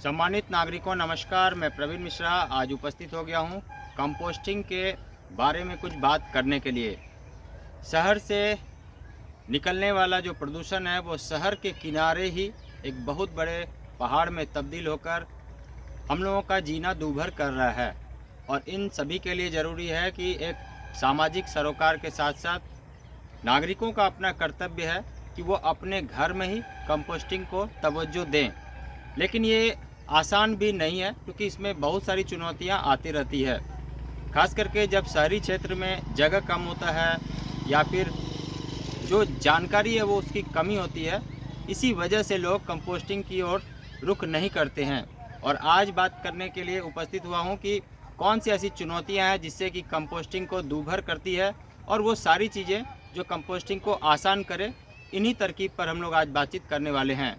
सम्मानित नागरिकों नमस्कार। मैं प्रवीण मिश्रा आज उपस्थित हो गया हूं कंपोस्टिंग के बारे में कुछ बात करने के लिए। शहर से निकलने वाला जो प्रदूषण है वो शहर के किनारे ही एक बहुत बड़े पहाड़ में तब्दील होकर हम लोगों का जीना दूभर कर रहा है। और इन सभी के लिए ज़रूरी है कि एक सामाजिक सरोकार के साथ साथ नागरिकों का अपना कर्तव्य है कि वो अपने घर में ही कंपोस्टिंग को तवज्जो दें। लेकिन ये आसान भी नहीं है क्योंकि इसमें बहुत सारी चुनौतियां आती रहती है। खास करके जब शहरी क्षेत्र में जगह कम होता है या फिर जो जानकारी है वो उसकी कमी होती है, इसी वजह से लोग कंपोस्टिंग की ओर रुख नहीं करते हैं। और आज बात करने के लिए उपस्थित हुआ हूँ कि कौन सी ऐसी चुनौतियाँ हैं जिससे कि कंपोस्टिंग को दूभर करती है और वो सारी चीज़ें जो कंपोस्टिंग को आसान करे, इन्हीं तरकीब पर हम लोग आज बातचीत करने वाले हैं।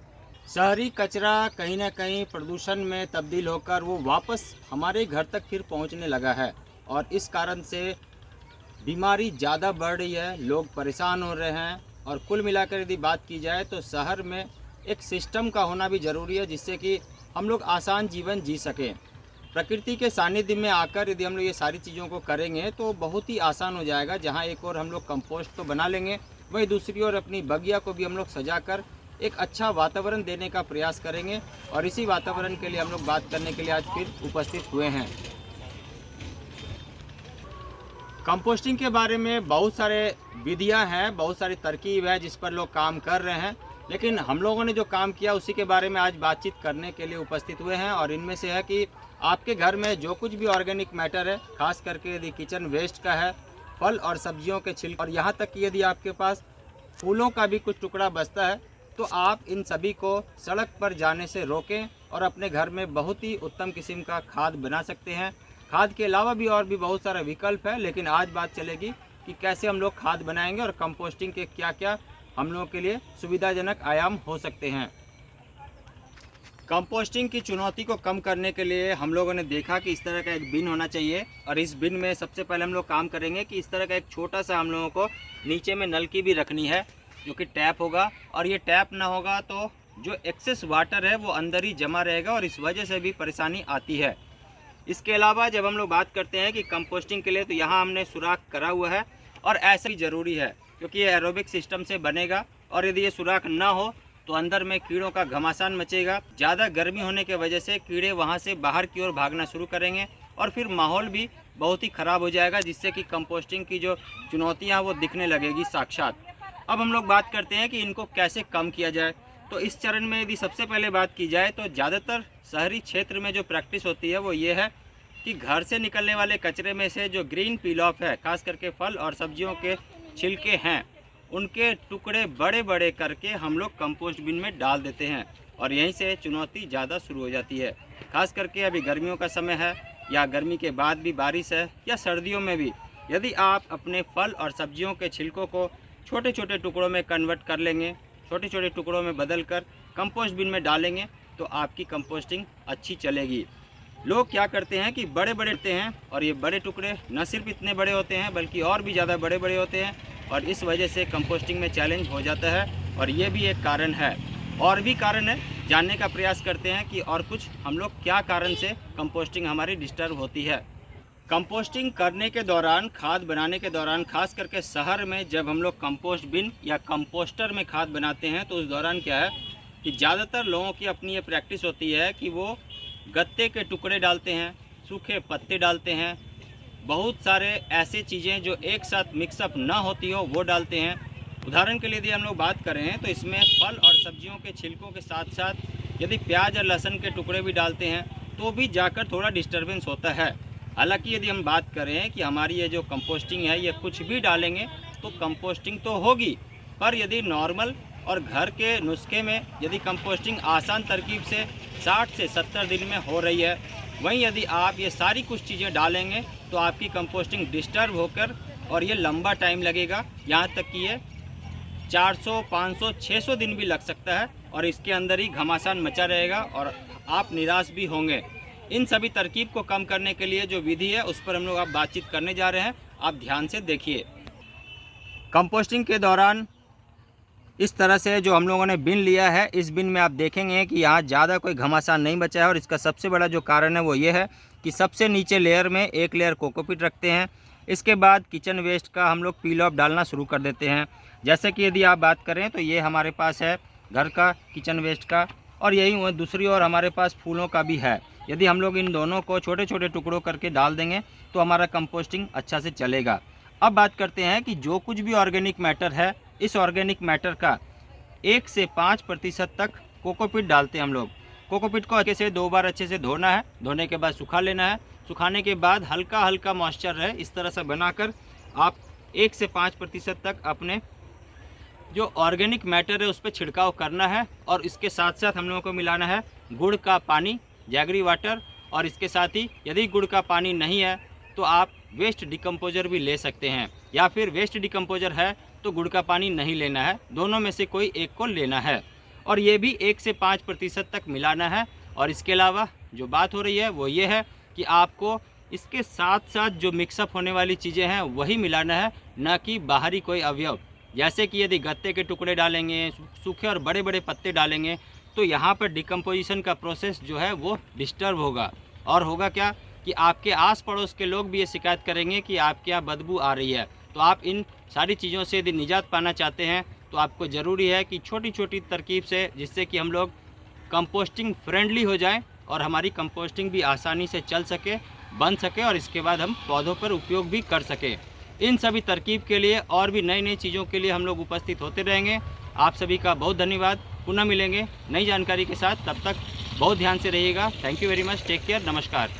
शहरी कचरा कहीं ना कहीं प्रदूषण में तब्दील होकर वो वापस हमारे घर तक फिर पहुंचने लगा है और इस कारण से बीमारी ज़्यादा बढ़ रही है, लोग परेशान हो रहे हैं। और कुल मिलाकर यदि बात की जाए तो शहर में एक सिस्टम का होना भी ज़रूरी है जिससे कि हम लोग आसान जीवन जी सकें। प्रकृति के सानिध्य में आकर यदि हम लोग ये सारी चीज़ों को करेंगे तो बहुत ही आसान हो जाएगा। जहाँ एक और हम लोग कंपोस्ट तो बना लेंगे, वहीं दूसरी ओर अपनी बगिया को भी हम लोग सजाकर एक अच्छा वातावरण देने का प्रयास करेंगे। और इसी वातावरण के लिए हम लोग बात करने के लिए आज फिर उपस्थित हुए हैं। कंपोस्टिंग के बारे में बहुत सारे विधियां हैं, बहुत सारी तरकीब है जिस पर लोग काम कर रहे हैं, लेकिन हम लोगों ने जो काम किया उसी के बारे में आज बातचीत करने के लिए उपस्थित हुए हैं। और इनमें से है कि आपके घर में जो कुछ भी ऑर्गेनिक मैटर है, खास करके यदि किचन वेस्ट का है, फल और सब्जियों के छिलके, और यहाँ तक कि यदि आपके पास फूलों का भी कुछ टुकड़ा बचता है तो आप इन सभी को सड़क पर जाने से रोकें और अपने घर में बहुत ही उत्तम किस्म का खाद बना सकते हैं। खाद के अलावा भी और भी बहुत सारा विकल्प है, लेकिन आज बात चलेगी कि कैसे हम लोग खाद बनाएंगे और कंपोस्टिंग के क्या क्या हम लोगों के लिए सुविधाजनक आयाम हो सकते हैं। कंपोस्टिंग की चुनौती को कम करने के लिए हम लोगों ने देखा कि इस तरह का एक बिन होना चाहिए। और इस बिन में सबसे पहले हम लोग काम करेंगे कि इस तरह का एक छोटा सा हम लोगों को नीचे में नलकी भी रखनी है जो कि टैप होगा। और ये टैप ना होगा तो जो एक्सेस वाटर है वो अंदर ही जमा रहेगा और इस वजह से भी परेशानी आती है। इसके अलावा जब हम लोग बात करते हैं कि कंपोस्टिंग के लिए, तो यहाँ हमने सुराख करा हुआ है और ऐसा ही ज़रूरी है क्योंकि ये एरोबिक सिस्टम से बनेगा। और यदि ये सुराख ना हो तो अंदर में कीड़ों का घमासान मचेगा। ज़्यादा गर्मी होने की वजह से कीड़े वहाँ से बाहर की ओर भागना शुरू करेंगे और फिर माहौल भी बहुत ही ख़राब हो जाएगा, जिससे कि कंपोस्टिंग की जो चुनौतियाँ वो दिखने लगेगी साक्षात। अब हम लोग बात करते हैं कि इनको कैसे कम किया जाए। तो इस चरण में यदि सबसे पहले बात की जाए तो ज़्यादातर शहरी क्षेत्र में जो प्रैक्टिस होती है वो ये है कि घर से निकलने वाले कचरे में से जो ग्रीन पील ऑफ है, खास करके फल और सब्जियों के छिलके हैं, उनके टुकड़े बड़े बड़े करके हम लोग कंपोस्ट बिन में डाल देते हैं। और यहीं से चुनौती ज़्यादा शुरू हो जाती है। खास करके अभी गर्मियों का समय है या गर्मी के बाद भी बारिश है या सर्दियों में भी, यदि आप अपने फल और सब्जियों के छिलकों को छोटे छोटे टुकड़ों में कन्वर्ट कर लेंगे, छोटे छोटे टुकड़ों में बदल कर कंपोस्ट बिन में डालेंगे तो आपकी कंपोस्टिंग अच्छी चलेगी। लोग क्या करते हैं कि बड़े बड़े होते हैं और ये बड़े टुकड़े न सिर्फ इतने बड़े होते हैं बल्कि और भी ज़्यादा बड़े बड़े होते हैं और इस वजह से कंपोस्टिंग में चैलेंज हो जाता है। और ये भी एक कारण है। और भी कारण है, जानने का प्रयास करते हैं कि और कुछ हम लोग क्या कारण से कंपोस्टिंग हमारी डिस्टर्ब होती है। कंपोस्टिंग करने के दौरान, खाद बनाने के दौरान, खास करके शहर में जब हम लोग कंपोस्ट बिन या कंपोस्टर में खाद बनाते हैं तो उस दौरान क्या है कि ज़्यादातर लोगों की अपनी ये प्रैक्टिस होती है कि वो गत्ते के टुकड़े डालते हैं, सूखे पत्ते डालते हैं, बहुत सारे ऐसे चीज़ें जो एक साथ मिक्सअप ना होती हो वो डालते हैं। उदाहरण के लिए यदि हम लोग बात करें तो इसमें फल और सब्जियों के छिलकों के साथ साथ यदि प्याज और लहसुन के टुकड़े भी डालते हैं तो भी जाकर थोड़ा डिस्टर्बेंस होता है। हालांकि यदि हम बात करें कि हमारी ये जो कंपोस्टिंग है ये कुछ भी डालेंगे तो कंपोस्टिंग तो होगी, पर यदि नॉर्मल और घर के नुस्खे में यदि कंपोस्टिंग आसान तरकीब से 60 से 70 दिन में हो रही है, वहीं यदि आप ये सारी कुछ चीज़ें डालेंगे तो आपकी कंपोस्टिंग डिस्टर्ब होकर और ये लंबा टाइम लगेगा, यहाँ तक कि ये 400, 500, 600 दिन भी लग सकता है और इसके अंदर ही घमासान मचा रहेगा और आप निराश भी होंगे। इन सभी तरकीब को कम करने के लिए जो विधि है उस पर हम लोग अब बातचीत करने जा रहे हैं, आप ध्यान से देखिए। कंपोस्टिंग के दौरान इस तरह से जो हम लोगों ने बिन लिया है, इस बिन में आप देखेंगे कि यहाँ ज़्यादा कोई घमासान नहीं बचा है। और इसका सबसे बड़ा जो कारण है वो ये है कि सबसे नीचे लेयर में एक लेयर कोकोपीट रखते हैं। इसके बाद किचन वेस्ट का हम लोग पील ऑफ डालना शुरू कर देते हैं। जैसे कि यदि आप बात करें तो ये हमारे पास है घर का किचन वेस्ट का, और यही दूसरी ओर हमारे पास फूलों का भी है। यदि हम लोग इन दोनों को छोटे छोटे टुकड़ों करके डाल देंगे तो हमारा कंपोस्टिंग अच्छा से चलेगा। अब बात करते हैं कि जो कुछ भी ऑर्गेनिक मैटर है, इस ऑर्गेनिक मैटर का 1 से 5% तक कोकोपीट डालते हैं हम लोग। कोकोपीट को अच्छे से 2 बार अच्छे से धोना है, धोने के बाद सुखा लेना है। सुखाने के बाद हल्का हल्का मॉइस्चर है इस तरह से बनाकर आप 1 से 5% तक अपने जो ऑर्गेनिक मैटर है उस पर छिड़काव करना है। और इसके साथ साथ हम लोगों को मिलाना है गुड़ का पानी, जैगरी वाटर। और इसके साथ ही यदि गुड़ का पानी नहीं है तो आप वेस्ट डिकम्पोजर भी ले सकते हैं, या फिर वेस्ट डिकम्पोजर है तो गुड़ का पानी नहीं लेना है, दोनों में से कोई एक को लेना है। और ये भी 1 से 5% तक मिलाना है। और इसके अलावा जो बात हो रही है वो ये है कि आपको इसके साथ साथ जो मिक्सअप होने वाली चीज़ें हैं वही मिलाना है, न कि बाहरी कोई अवयव। जैसे कि यदि गत्ते के टुकड़े डालेंगे, सूखे और बड़े बड़े पत्ते डालेंगे तो यहाँ पर डिकम्पोजिशन का प्रोसेस जो है वो डिस्टर्ब होगा। और होगा क्या कि आपके आस पड़ोस के लोग भी ये शिकायत करेंगे कि आपके यहाँ बदबू आ रही है। तो आप इन सारी चीज़ों से यदि निजात पाना चाहते हैं तो आपको ज़रूरी है कि छोटी छोटी तरकीब से, जिससे कि हम लोग कंपोस्टिंग फ्रेंडली हो जाएं और हमारी कंपोस्टिंग भी आसानी से चल सके, बन सके, और इसके बाद हम पौधों पर उपयोग भी कर सकें। इन सभी तरकीब के लिए और भी नई नई चीज़ों के लिए हम लोग उपस्थित होते रहेंगे। आप सभी का बहुत धन्यवाद। पुनः मिलेंगे नई जानकारी के साथ, तब तक बहुत ध्यान से रहिएगा। Thank you very much. Take care. नमस्कार।